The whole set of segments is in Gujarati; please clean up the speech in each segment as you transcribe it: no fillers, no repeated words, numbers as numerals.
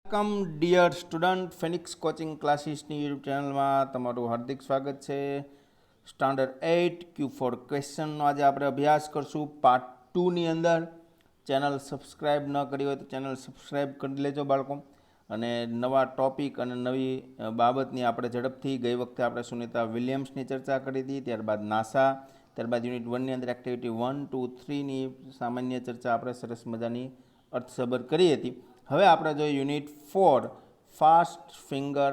Welcome dear student Phoenix coaching ક્લાસીસની યુટ્યુબ ચેનલમાં તમારું હાર્દિક સ્વાગત છે. સ્ટાન્ડર્ડ 8 Q4 ક્વેશ્ચનનો આજે આપણે અભ્યાસ કરશું પાર્ટ 2ની અંદર. ચેનલ સબસ્ક્રાઈબ ન કરી હોય તો ચેનલ સબસ્ક્રાઈબ કરી લેજો બાળકો. અને નવા ટોપિક અને નવી બાબતની આપણે ઝડપથી ગઈ વખતે આપણે સુનિતા વિલિયમ્સની ચર્ચા કરી હતી, ત્યારબાદ નાસા, ત્યારબાદ યુનિટ 1ની અંદર એક્ટિવિટી 1, 2, 3ની સામાન્ય ચર્ચા આપણે સરસ મજાની અર્થસભર કરી હતી. હવે આપણે જોઈએ યુનિટ 4 ફાસ્ટ ફિંગર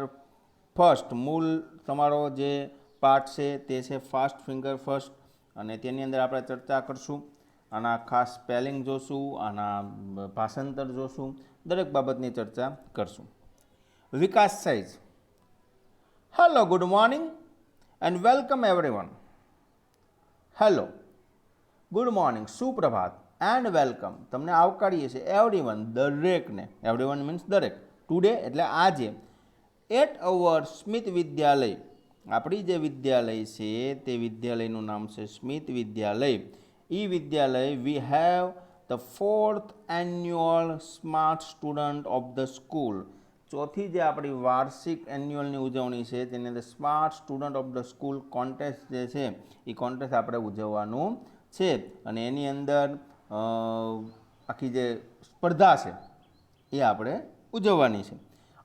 ફર્સ્ટ. મૂળ તમારો જે પાર્ટ છે તે છે ફાસ્ટ ફિંગર ફર્સ્ટ, અને તેની અંદર આપણે ચર્ચા કરશું. આના ખાસ સ્પેલિંગ જોશું, આના ભાષાંતર જોશું, દરેક બાબતની ચર્ચા કરશું. Vikas size. Hello, good morning and welcome everyone. Hello, good morning, સુપ્રભાત, એન્ડ વેલકમ, તમને આવકારીએ છીએ એવરીવન, દરેકને. એવરીવન મીન્સ દરેક. ટુડે એટલે આજે. એટ અવર સ્મિત વિદ્યાલય, આપણી જે વિદ્યાલય છે તે વિદ્યાલયનું નામ છે Smit Vidyalaya. Vidyalaya we have the 4th annual smart student of the school. ચોથી જે આપણી વાર્ષિક એન્યુઅલની ઉજવણી છે તેની અંદર smart student of the school contest જે છે એ કોન્ટેસ્ટ આપણે ઉજવવાનું છે. અને એની અંદર આખી જે સ્પર્ધા છે એ આપણે ઉજવવાની છે.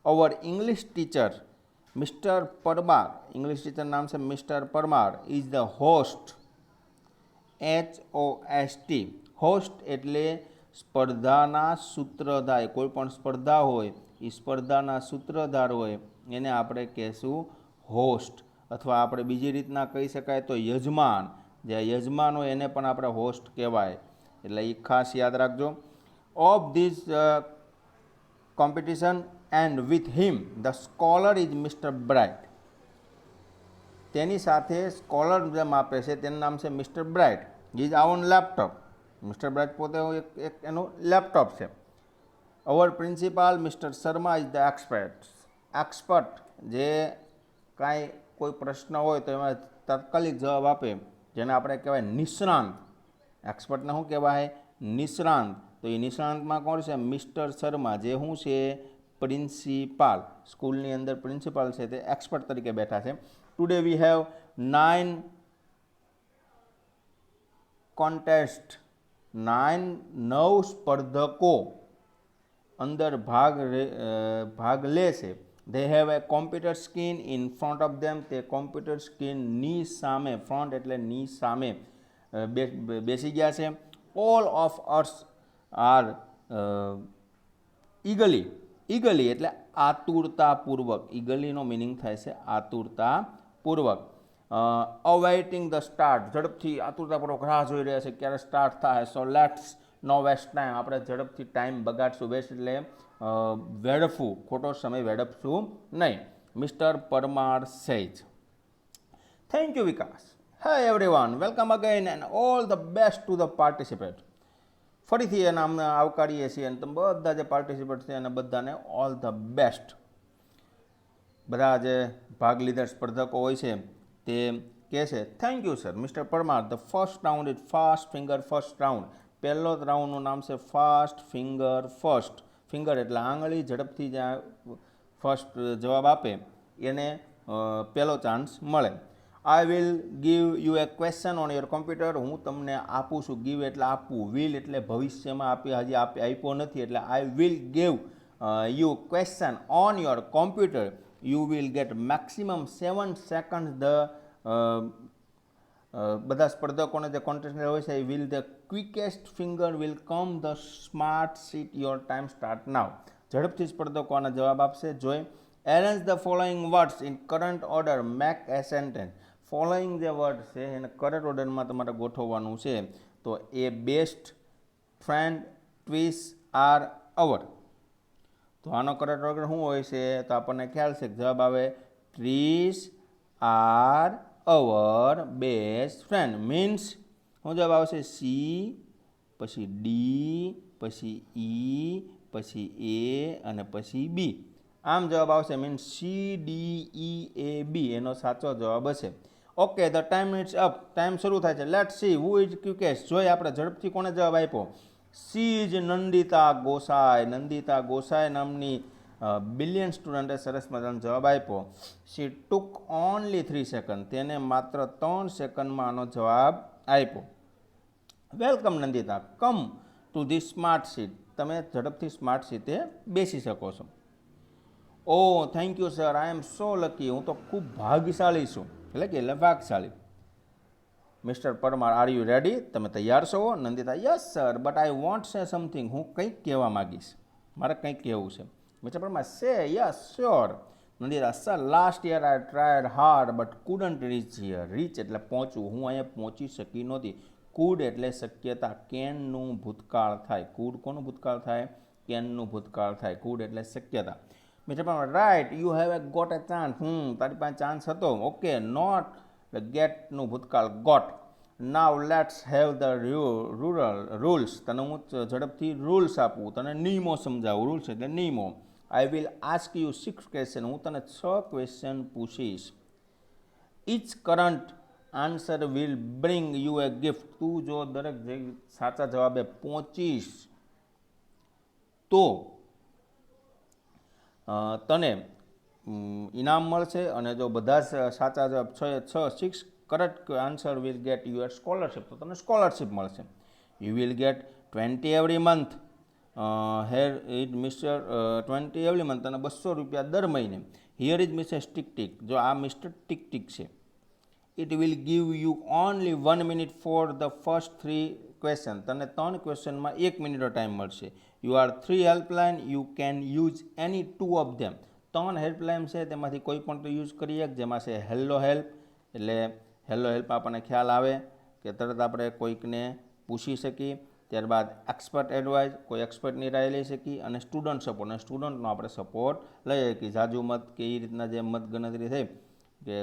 Our English teacher mister Parmar, English teacher નામ છે mister Parmar, is the host. HOST. Host એટલે સ્પર્ધાના સૂત્રધાર. કોઈ પણ સ્પર્ધા હોય એ સ્પર્ધાના સૂત્રધાર હોય એને આપણે કહેશું હોસ્ટ. અથવા આપણે બીજી રીતના કહી શકાય તો યજમાન. જે યજમાન હોય એને પણ આપણે હોસ્ટ કહેવાય. એટલે એ ખાસ યાદ રાખજો. Of this competition and with him the scholar is mister Bright. તેની સાથે સ્કોલર જેમ આપે છે તેનું નામ છે mister Bright. Is a one laptop. Mister Bright પોતે એક એનું લેપટોપ છે. Our principal mister Sharma is the expert. જે કાંઈ કોઈ પ્રશ્ન હોય તો એમાં તાત્કાલિક જવાબ આપે જેને આપણે કહેવાય નિષ્ણાંત. એક્સપર્ટને શું કહેવાય? નિષ્ણાંત. તો એ નિષ્ણાંતમાં કોણ છે? મિસ્ટર શર્મા, જે શું છે? પ્રિન્સિપાલ. સ્કૂલની અંદર પ્રિન્સિપાલ છે તે એક્સપર્ટ તરીકે બેઠા છે. Today we have 9 contest. 9 સ્પર્ધકો અંદર ભાગ લે છે. They have a computer screen in front of them. તે કોમ્પ્યુટર સ્ક્રીનની સામે, ફ્રન્ટ એટલે ની સામે બેસી ગયા છે. ઓલ ઓફ અસ આર ઈગલી એટલે આતુરતાપૂર્વક. ઈગલીનો મિનિંગ થાય છે આતુરતાપૂર્વક. અવેઇટિંગ ધ સ્ટાર્ટ. ઝડપથી આતુરતાપૂર્વક રાહ જોઈ રહ્યા છે ક્યારે સ્ટાર્ટ થાય. So let's no waste time. આપણે ઝડપથી ટાઈમ બગાડશું. વેસ્ટ એટલે વેડફવું, ખોટો સમય વેડફશું નહીં. મિસ્ટર પરમાર સેજ. થેન્ક યુ વિકાસ. હે everyone, welcome again and all the best to the participate. ફરીથી એના અમને આવકારીએ છીએ અને તમે બધા જે પાર્ટિસિપેટ છે અને બધાને ઓલ ધ બેસ્ટ. બધા જે ભાગ લીધા સ્પર્ધકો હોય છે તે કહે છે thank you sir mister Parmar. The first round is fast finger first round. પહેલો રાઉન્ડનું નામ છે ફાસ્ટ ફિંગર ફર્સ્ટ. ફિંગર એટલે આંગળી. ઝડપથી જ્યાં ફર્સ્ટ જવાબ આપે એને પહેલો ચાન્સ મળે. આઈ will give you A question on your computer. હું તમને આપું છું. ગીવ એટલે આપવું, વિલ એટલે ભવિષ્યમાં આપી, હજી આપ્યો નથી એટલે I will give you question on your computer. You will get maximum 7 second. બધા સ્પર્ધકોને જે કોન્ટેસ્ટ હોય છે will the quickest finger will come the smart seat. Your time start now. ઝડપથી સ્પર્ધકો આના જવાબ આપશે. જોઈ. Arrange the following words in current order. Make a sentence. Following જે વર્ડ છે એને કરંટ ઓર્ડરમાં તમારે ગોઠવવાનું છે. તો એ બેસ્ટ ફ્રેન્ડ ટ્વીસ આર અવર. તો આનો કરંટ ઓર્ડર શું હોય છે? તો આપણને ખ્યાલ છે કે જવાબ આવે ટ્રીસ are our best friend. Means શું જવાબ આવશે? સી, પછી ડી, પછી ઈ, પછી એ અને પછી બી. આમ જવાબ આવશે. મીન્સ CDEAB એનો સાચો જવાબ હશે. Okay, the time it's up. Time શરૂ થાય છે. Let see who is quickest. જોઈએ આપણે ઝડપથી કોણે જવાબ આપ્યો. She is Nandita Gosai. નંદિતા ગોસાઈ નામની બિલિયન સ્ટુડન્ટે સરસ મજાનો જવાબ આપ્યો. શી ટુક ઓનલી 3 સેકન્ડ, તેને માત્ર 3 સેકન્ડમાં આનો જવાબ આપ્યો. Welcome Nandita, come to the smart seat, તમે ઝડપથી સ્માર્ટ સીટે બેસી શકો છો. Oh thank you sir, I am so lucky, હું તો ખૂબ ભાગ્યશાળી છું, એટલે ભાગશાળી. Mister Parmar, are you ready, તમે તૈયાર છો? Nandita, yes sir, but I want say something, હું કંઈક કહેવા માગીશ, મારે કંઈક કહેવું છે. Mister Parmar, say yes sure. Nandita, sir last year I tried hard but couldn't reach here. Reach એટલે પહોંચવું, હું અહીંયા પહોંચી શકી નહોતી. કુડ એટલે શક્યતા, કેનનું ભૂતકાળ થાય. કુડ કોનું ભૂતકાળ થાય? કેનનું ભૂતકાળ થાય. કુડ એટલે શક્યતા. Mister Parmar, right, you have got a chance. તારી પાસે ચાન્સ હતો. ઓકે, નોટ ગેટનું ભૂતકાળ got. Now let's have the rules. તને હું ઝડપથી રૂલ્સ આપું, તને નિયમો સમજાવું. રૂલ્સ એટલે નિયમો. I will ask you 6 question, હું તને 6 ક્વેશ્ચન પૂછીશ. Each correct answer will bring you a gift. તું જો દરેક સાચા જવાબે પહોંચીશ તો તને ઇનામ મળશે, અને જો બધા જ સાચા જવાબ 6 correct answer will get your scholarship, તો તને સ્કોલરશિપ મળશે. You will gate 20 every month. Hair it mister 20 every month, તને 200 રૂપિયા દર મહિને. Here is Mises tick tick, જો આ મિસ્ટર ટિક ટિક છે. It will give you only 1 minute for the first 3 question, તને 3 ક્વેશ્ચનમાં 1 મિનિટનો ટાઈમ મળશે. You are 3 helpline, you can use any 2 of them. 3 helpline છે, તેમાંથી કોઈ પણ તો યુઝ કરી એક. જેમાં છે હેલો હેલ્પ, એટલે હેલો હેલ્પ આપણને ખ્યાલ આવે કે તરત આપણે કોઈકને પૂછી શકીએ. ત્યારબાદ એક્સપર્ટ એડવાઇસ, કોઈ એક્સપર્ટની રાય લઈ શકીએ. અને સ્ટુડન્ટ સપોર્ટ, અને સ્ટુડન્ટનો આપણે સપોર્ટ લઈ શકીએ. જાજુ મત કે એ રીતના જે મત ગણતરી થઈ કે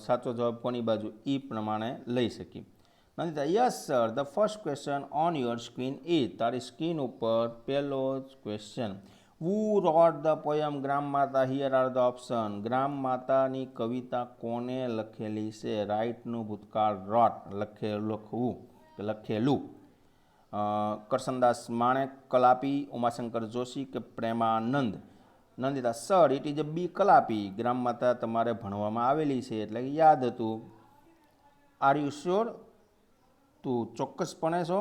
સાચો જવાબ કોની બાજુ, એ પ્રમાણે લઈ શકીએ. Nandita, yes sir, the first question on your screen is, તારી સ્ક્રીન ઉપર પહેલો જ ક્વેશ્ચન. વુ રોટ ધ પોયમ ગ્રામ માતા, હિયર આર ધ ઓપ્શન. ગ્રામ માતાની કવિતા કોને લખેલી છે? રાઇટનું ભૂતકાળ રોટ, લખવું કે લખેલું. કરશનદાસ માણેક, કલાપી, ઉમાશંકર જોશી કે Premanand. Nandita, sir it is a B Kalapi. Gram Mata તમારે ભણવામાં આવેલી છે એટલે યાદ હતું. આર યુ શ્યોર, તું ચોક્કસપણે છો?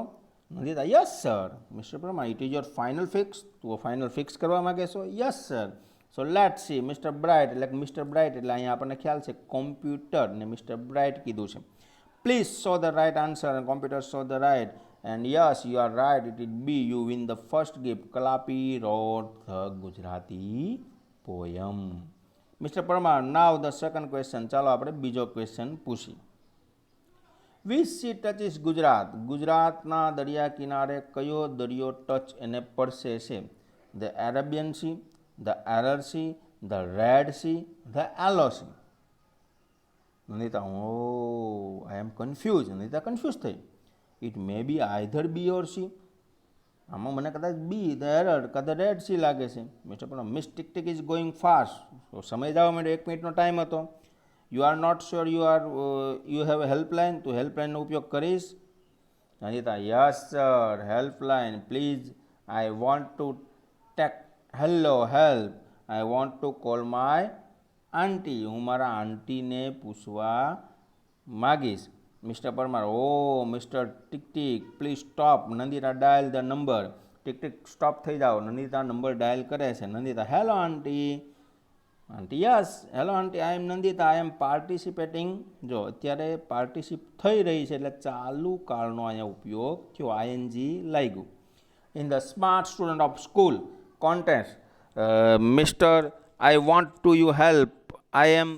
Nandita, yes sir. Mister Parmar, it is your final fix, તું ફાઇનલ ફિક્સ કરવા માગે છો? Yes sir. So let see. Mister bright, એટલે મિસ્ટર બ્રાઇટ એટલે અહીંયા આપણને ખ્યાલ છે કોમ્પ્યુટર, ને મિસ્ટર બ્રાઇટ કીધું છે. Please show the right answer, અને computer show the right. And yes, you are right, it is B. You win the first gift. Kalapi wrote the Gujarati poem. Mister Parmar, now the second question. ચાલો આપણે બીજો ક્વેશ્ચન પૂછીએ. Which sea touches Gujarat? ગુજરાતના દરિયા કિનારે કયો દરિયો ટચ એને પડશે છે? The Arabian sea, the error sea, the red sea, the yellow sea. Nandita, O I am confuse. Nandita confuse થઈ. It may be either B or C. આમાં મને કદાચ બી, ધ એરર કે ધ રેડ સી લાગે છે. મિસ્ટર પણ miss tick tick is going fast. તો સમય જવા માટે 1 મિનિટનો ટાઈમ હતો. You are not sure, you have a helpline, તું હેલ્પલાઇનનો ઉપયોગ કરીશ? Nandita, yes sir, helpline please. I want to take hello help. I want to call my આંટી. હું મારા આંટીને પૂછવા માગીશ. Mister Parmar, oh mister tick tick please stop. Nandita, dial the number. Tick tick stop થઈ જાઓ. નંદિતા નંબર ડાયલ કરે છે. Nandita, hello aunty. Aunty, yes hello aunty, I am Nandita, I am participating. જો અત્યારે પાર્ટિસિપ થઈ રહી છે એટલે ચાલુ કાળનો અહીંયા ઉપયોગ થયો, આઈએનજી લાગ્યું. In the smart student of school contest, mister I want to you help. I am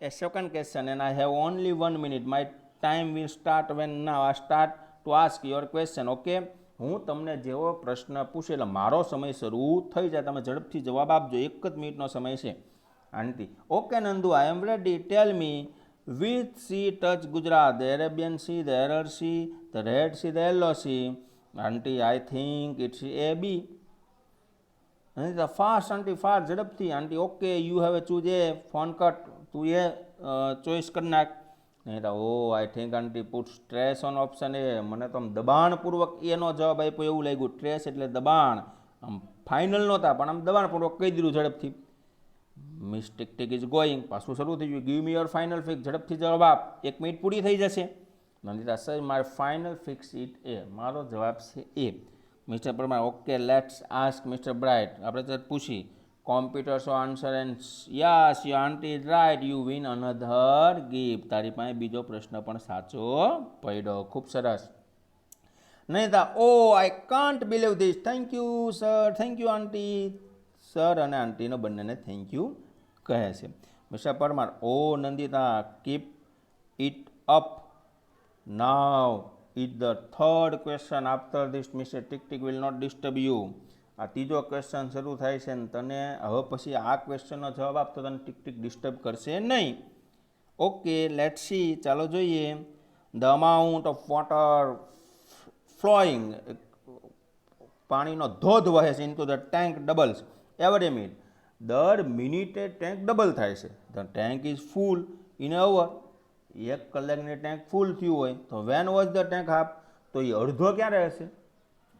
a second question and I have only 1 minute. My time will start when now I start to ask your question. Okay, હું તમને જેવો પ્રશ્ન પૂછે એટલે મારો સમય શરૂ થઈ જાય, તમે ઝડપથી જવાબ આપજો. 1 જ મિનિટનો સમય છે. Aunty, okay Nandu, I am ready. Tell me which sea touch Gujarat? The Arabian sea, the error sea, the red sea, the yellow sea. Aunty, I think it's a B. Aunty, fast aunty, fast, ઝડપથી. Aunty, okay, you have a choose A. Phone cut, તું એ ચોઈસ કરી નાખ. નહીં તો oh I think aunty put stress on option A. મને તો આમ દબાણપૂર્વક એનો જવાબ આપ્યો એવું લાગ્યું. સ્ટ્રેસ એટલે દબાણ, આમ ફાઇનલ નહોતા પણ આમ દબાણપૂર્વક કહી દીધું ઝડપથી. Miss tick tick is going, પાછું શરૂ થઈ ગયું. Give me your final fix, ઝડપથી જવાબ આપ, 1 મિનિટ પૂરી થઈ જશે. Nandita sir my final fix it A, મારો જવાબ છે A. Mister Parmar okay let's ask mister Bright, આપણે તો પૂછી. Computer show answer and yes you aunty is right, you win another gift, તારી પાસે બીજો પ્રશ્ન પણ સાચો પડ્યો. ખૂબ સરસ. નહિતા ઓ I can't believe this, thank you sir, thank you aunty. Sir અને આંટીનો બંનેને થેન્ક યુ કહે છે. Mister Parmar oh Nandita keep it up, now it the third question after this mister tick tick will not disturb you. આ ત્રીજો ક્વેશ્ચન શરૂ થાય છે ને તને હવે પછી આ ક્વેશ્ચનનો જવાબ આપતો તને ટિક ટિક ડિસ્ટર્બ કરશે નહીં. ઓકે લેટ સી, ચાલો જોઈએ. The amount of water flowing, પાણીનો ધોધ વહે છે, into the tank doubles every minute, દર મિનિટે ટેન્ક ડબલ થાય છે. The tank is full in our, 1 કલાકની ટેન્ક ફૂલ થયું હોય તો when was the tank half, તો એ અડધો ક્યારે હશે?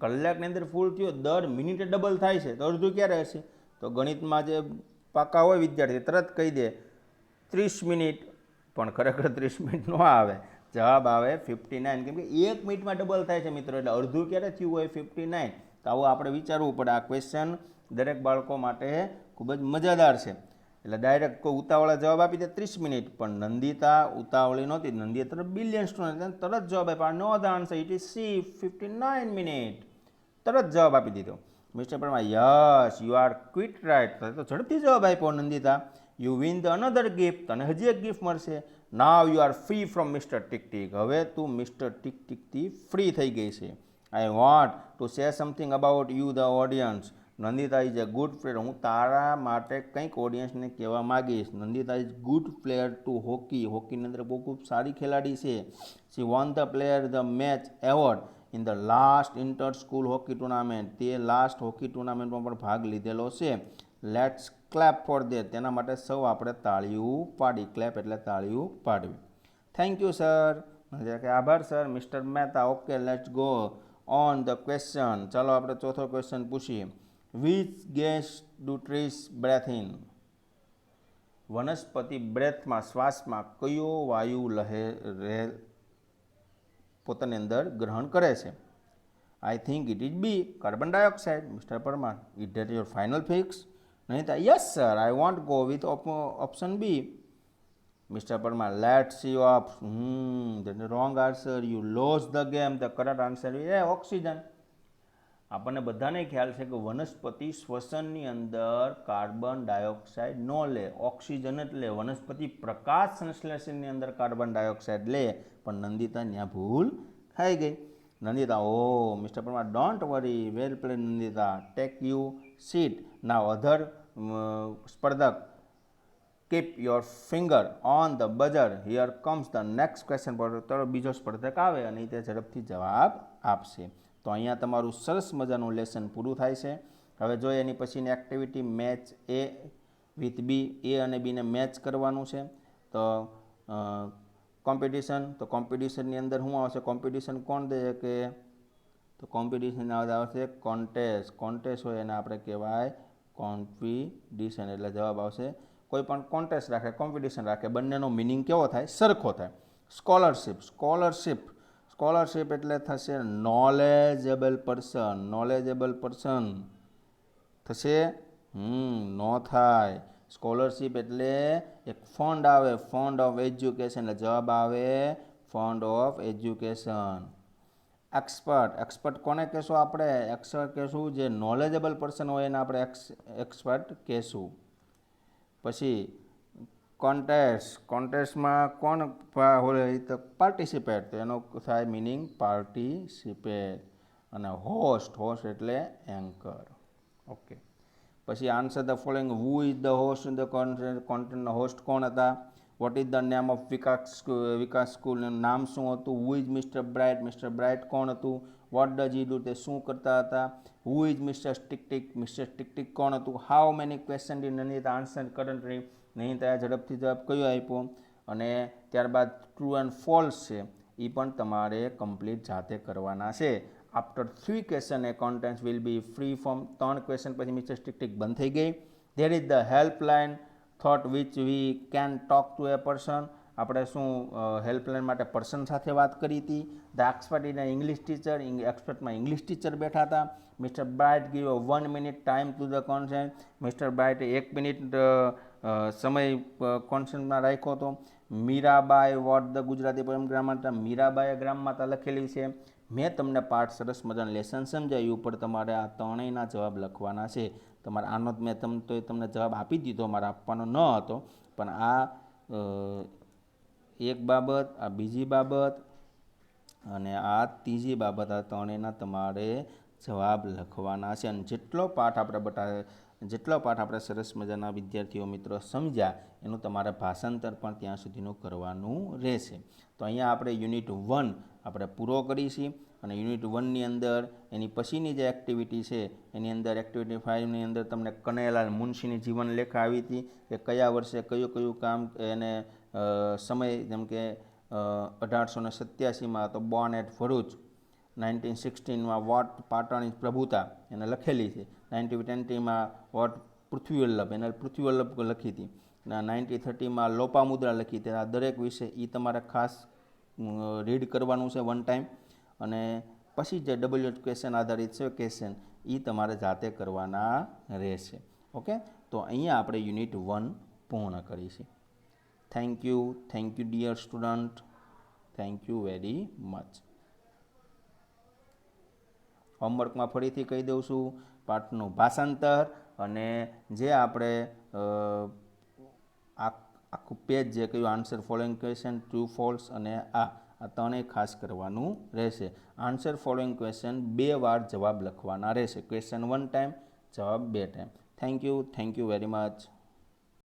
કલાકની અંદર ફૂલ થયો, દર મિનિટે ડબલ થાય છે તો અડધું ક્યારે હશે? તો ગણિતમાં જે પાકા હોય વિદ્યાર્થી તરત કહી દે 30 મિનિટ, પણ ખરેખર 30 મિનિટ ન આવે, જવાબ આવે 59, કેમ કે 1 મિનિટમાં ડબલ થાય છે મિત્રો, એટલે અડધું ક્યારે થયું હોય? 59. તો આવું આપણે વિચારવું પડે. આ ક્વેશ્ચન દરેક બાળકો માટે ખૂબ જ મજાદાર છે. એટલે ડાયરેક્ટ કોઈ ઉતાવળા જવાબ આપી દે 30 મિનિટ, પણ નંદિતા ઉતાવળી નહોતી. નંદિતા બ્રિલિયન્ટ સ્ટુડન્ટ, તરત જવાબ આપ્યો. No the answer it is C 59 minute, તરત જવાબ આપી દીધો. Mister Parmar yes you are quite right, તો ઝડપથી જવાબ આપ્યો Nandita. You win the another gift, તને હજી એક ગિફ્ટ મળશે. Now you are free from mister tick tick, હવે તું મિસ્ટર ટિક ટિકથી ફ્રી થઈ ગઈ છે. I want to say something about you the audience, Nandita is a good player, હું તારા માટે કંઈક ઓડિયન્સને કહેવા માગીશ. Nandita is good player to hockey, હોકીની અંદર બહુ ખૂબ સારી ખેલાડી છે. She won the player the match award in the last inter school hockey tournament, તે લાસ્ટ હોકી ટુર્નામેન્ટમાં પણ ભાગ લીધેલો છે. લેટ્સ ક્લેપ ફોર ધેટ, તેના માટે સૌ આપણે તાળીઓ પાડી. ક્લેપ એટલે તાળીઓ પાડવી. થેન્ક યુ સર, આભાર sir. Mister Mehta okay let's go on the question, ચાલો આપણે ચોથો ક્વેશ્ચન પૂછીએ. Which gas do trees breathe in, વનસ્પતિ બ્રેથમાં શ્વાસમાં કયો વાયુ પોતાની અંદર ગ્રહણ કરે છે? I think it is B carbon dioxide. Mister Parmar it that your final fix? નહીં તો yes sir I want go with option B. Mister Parmar let's see of, that is wrong answer, you lose the game, the correct answer is oxygen. આપણને બધાને ખ્યાલ છે કે વનસ્પતિ શ્વસનની અંદર કાર્બન ડાયોક્સાઇડ ન લે, ઓક્સિજન જ લે. વનસ્પતિ પ્રકાશ સંશ્લેષણની અંદર કાર્બન ડાયોક્સાઇડ લે, પણ નંદિતા ત્યાં ભૂલ થઈ ગઈ. નંદિતા ઓ mister Parmar don't worry, well play Nandita, take you seat now. Other સ્પર્ધક keep your finger on the buzzer, here comes the next question. પર તો બીજો સ્પર્ધક આવે અને તે ઝડપથી જવાબ આપશે. તો અહીંયા તમારું સરસ મજાનું લેસન પૂરું થાય છે. હવે જો એની પછીની activity match A with B, A અને બીને મેચ કરવાનું છે. તો કોમ્પિટિશન, તો કોમ્પિટિશનની અંદર શું આવશે? કોમ્પિટિશન કોણ દે કે, તો કોમ્પિટિશન આવશે કોન્ટેસ્ટ. કોન્ટેસ્ટ હોય એને આપણે કહેવાય કોમ્પિટિશન, એટલે જવાબ આવશે કોઈ પણ કોન્ટેસ્ટ રાખે, કોમ્પિટિશન રાખે, બંનેનો મિનિંગ કેવો થાય? સરખો થાય. સ્કોલરશિપ, સ્કોલરશિપ એટલે થશે નોલેજેબલ પર્સન. નોલેજેબલ પર્સન થશે નો થાય. સ્કોલરશિપ એટલે એક ફંડ આવે, ફંડ ઓફ એજ્યુકેશન, એટલે જવાબ આવે ફંડ ઓફ એજ્યુકેશન. એક્સપર્ટ કોને કહેશું આપણે? એક્સપર્ટ કહેશું જે નોલેજેબલ પર્સન હોય એને આપણે એક્સપર્ટ કહેશું. પછી કોન્ટેસ્ટમાં કોણ હોય તો પાર્ટિસિપેટ, તો એનો થાય મિનિંગ પાર્ટિસિપેટ. અને હોસ્ટ એટલે એન્કર. ઓકે, પછી answer the following. Who is the host in the કોન્ટેન્ટના હોસ્ટ કોણ હતા? What is the name of Vikas સ્કૂલનું નામ શું હતું? Who is mister Bright, mister Bright કોણ હતું? વોટ ડઝ હી ડુ, તે શું કરતા હતા? હુ is mister tick tick, mister tick tick કોણ હતું? How many question did Nandita answer currently, નહીં ત્યાં ઝડપથી જવાબ કયો આપ્યો? અને ત્યારબાદ ટ્રુ એન્ડ ફોલ્સ છે એ પણ તમારે કમ્પ્લીટ જાતે કરવાના છે. After 3 question a contents will be free form. 3 question પછી મિસ્ટર ટિક બંધ થઈ ગઈ. There is the helpline thought which we can talk to a person. આપણે શું હેલ્પલાઇન માટે પર્સન સાથે વાત કરી હતી. The expert in English teacher, એક્સપર્ટમાં ઇંગ્લિશ ટીચર બેઠા હતા. Mister Bright give 1 minute time to the consent. Mister બ્રાઇટે 1 મિનિટ સમય કોન્સેન્ટમાં રાખ્યો હતો. Mirabai vote the Gujarati poem grammar. મીરાબાઈએ ગ્રામમાતા લખેલી છે. મેં તમને પાઠ સરસ મજાનું લેસન સમજાવ્યું, પણ તમારે આ ત્રણેયના જવાબ લખવાના છે. તમારે આનો જ મેં તમને જવાબ આપી દીધો, મારે આપવાનો ન હતો, પણ આ એક બાબત, આ બીજી બાબત અને આ ત્રીજી બાબત, આ ત્રણેયના તમારે જવાબ લખવાના છે. અને જેટલો પાઠ આપણે સરસ મજાના વિદ્યાર્થીઓ મિત્રો સમજ્યા એનું તમારે ભાષાંતર પણ ત્યાં સુધીનું કરવાનું રહેશે. તો અહીંયા આપણે યુનિટ 1 આપણે પૂરો કરીશું. અને યુનિટ 1ની અંદર એની પછીની જે એક્ટિવિટી છે એની અંદર એક્ટિવિટી 5ની અંદર તમને કનૈયાલાલ મુનશીની જીવનલેખા આવી હતી કે કયા વર્ષે કયું કામ એને સમય, જેમ કે 1887માં તો બોર્ન એટ ભરૂચ, 1916માં વોટ પાટણની પ્રભુતા એને લખેલી છે. 1920માં વોટ પૃથ્વીવલ્લભ, એને પૃથ્વીવલ્લભ લખી હતી. 1930માં લોપામુદ્રા લખી હતી. આ દરેક વિષય એ તમારે ખાસ રીડ કરવાનું છે 1 ટાઈમ. અને પછી જે ડબલ્યુ ક્વેશ્ચન આધારિત છે ક્વેશ્ચન એ તમારે જાતે કરવાના રહેશે. ઓકે, તો અહીંયા આપણે યુનિટ 1 પૂર્ણ કરીશું. Thank you dear student. Thank you very much. હોમવર્કમાં ફરીથી કહી દઉં છું, પાઠનું ભાષાંતર અને જે આપણે આખું પેજ જે કહ્યું answer following question, true false અને આ ત્રણેય ખાસ કરવાનું રહેશે. આન્સર ફોલોઈંગ ક્વેશ્ચન 2 વાર જવાબ લખવાના રહેશે. ક્વેશ્ચન 1 ટાઈમ, જવાબ 2 time. Thank you very much.